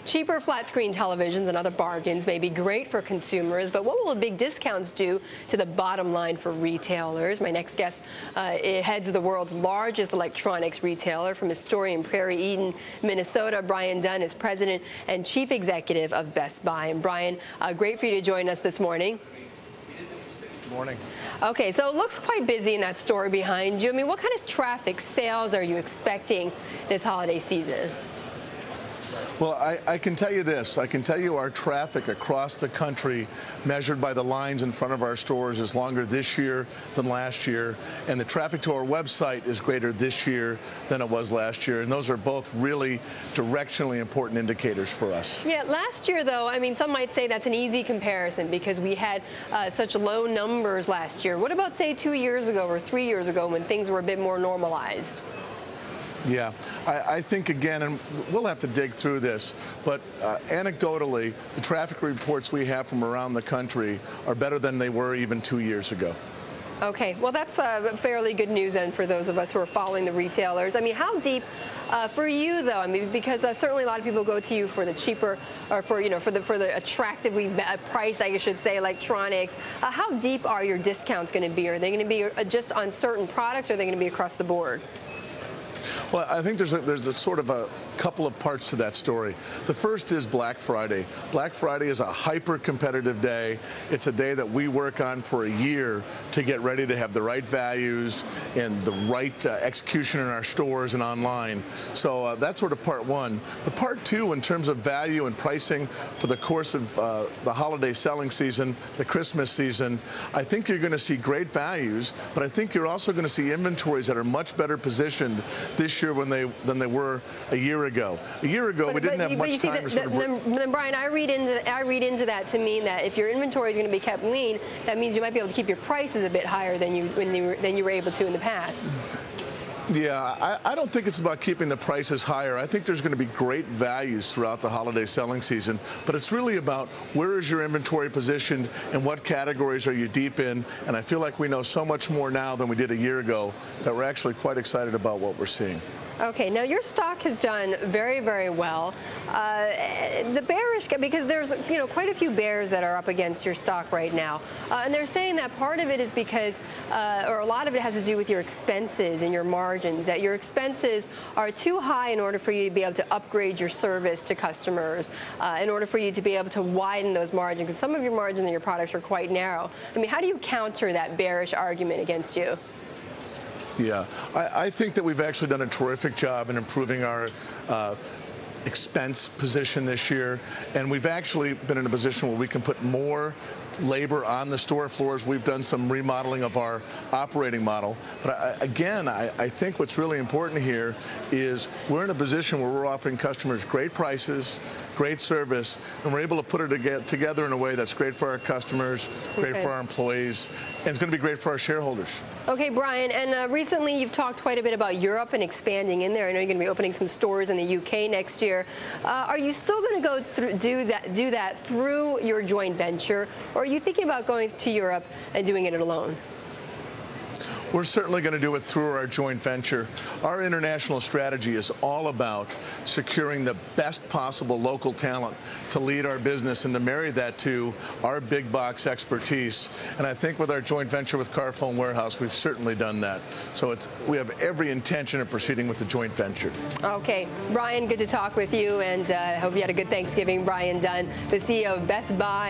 Cheaper flat-screen televisions and other bargains may be great for consumers, but what will the big discounts do to the bottom line for retailers? My next guest heads the world's largest electronics retailer. From his story in Prairie, Eden, Minnesota, Brian Dunn is president and chief executive of Best Buy. And Brian, great for you to join us this morning. Good morning. Okay, so it looks quite busy in that store behind you. I mean, what kind of traffic sales are you expecting this holiday season? Well, I can tell you this. I can tell you our traffic across the country, measured by the lines in front of our stores, is longer this year than last year. And the traffic to our website is greater this year than it was last year. And those are both really directionally important indicators for us. Yeah, last year, though, I mean, some might say that's an easy comparison because we had such low numbers last year. What about, say, 2 years ago or 3 years ago when things were a bit more normalized? Yeah, I think, again, and we'll have to dig through this, but anecdotally, the traffic reports we have from around the country are better than they were even 2 years ago. Okay, well, that's fairly good news then for those of us who are following the retailers. I mean, how deep for you, though? I mean, because certainly a lot of people go to you for the cheaper, or for the attractively priced, I should say, electronics. How deep are your discounts going to be? Are they going to be just on certain products, or are they going to be across the board? Well, I think there's a sort of a couple of parts to that story. The first is Black Friday. Black Friday is a hyper-competitive day. It's a day that we work on for a year to get ready to have the right values and the right execution in our stores and online. So that's sort of part one. But part two, in terms of value and pricing for the course of the holiday selling season, the Christmas season, I think you're going to see great values, but I think you're also going to see inventories that are much better positioned this year than they were a year ago. A year ago, we didn't have much time to sort of work. Then, Brian, I read into that to mean that if your inventory is going to be kept lean, that means you might be able to keep your prices a bit higher than you were able to in the past. Yeah, I don't think it's about keeping the prices higher. I think there's going to be great values throughout the holiday selling season, but it's really about where is your inventory positioned and what categories are you deep in, and I feel like we know so much more now than we did a year ago that we're actually quite excited about what we're seeing. Okay, now your stock has done very, very well. The bearish, because there's quite a few bears that are up against your stock right now, and they're saying that part of it is because, or a lot of it has to do with your expenses and your margins. That your expenses are too high in order for you to be able to upgrade your service to customers, in order for you to be able to widen those margins, because some of your margins in your products are quite narrow. I mean, how do you counter that bearish argument against you? Yeah, I think that we've actually done a terrific job in improving our expense position this year, and we've actually been in a position where we can put more labor on the store floors. We've done some remodeling of our operating model. But again, I think what's really important here is we're in a position where we're offering customers great prices, great service, and we're able to put it together in a way that's great for our customers, great for our employees, and it's going to be great for our shareholders. Okay, Brian, and recently you've talked quite a bit about Europe and expanding in there. I know you're going to be opening some stores in the UK next year. Are you still going to go through, do that through your joint venture, or are you thinking about going to Europe and doing it alone? We're certainly going to do it through our joint venture. Our international strategy is all about securing the best possible local talent to lead our business and to marry that to our big box expertise. And I think with our joint venture with Carphone Warehouse, we've certainly done that. So we have every intention of proceeding with the joint venture. Okay, Brian, good to talk with you, and I hope you had a good Thanksgiving. Brian Dunn, the CEO of Best Buy.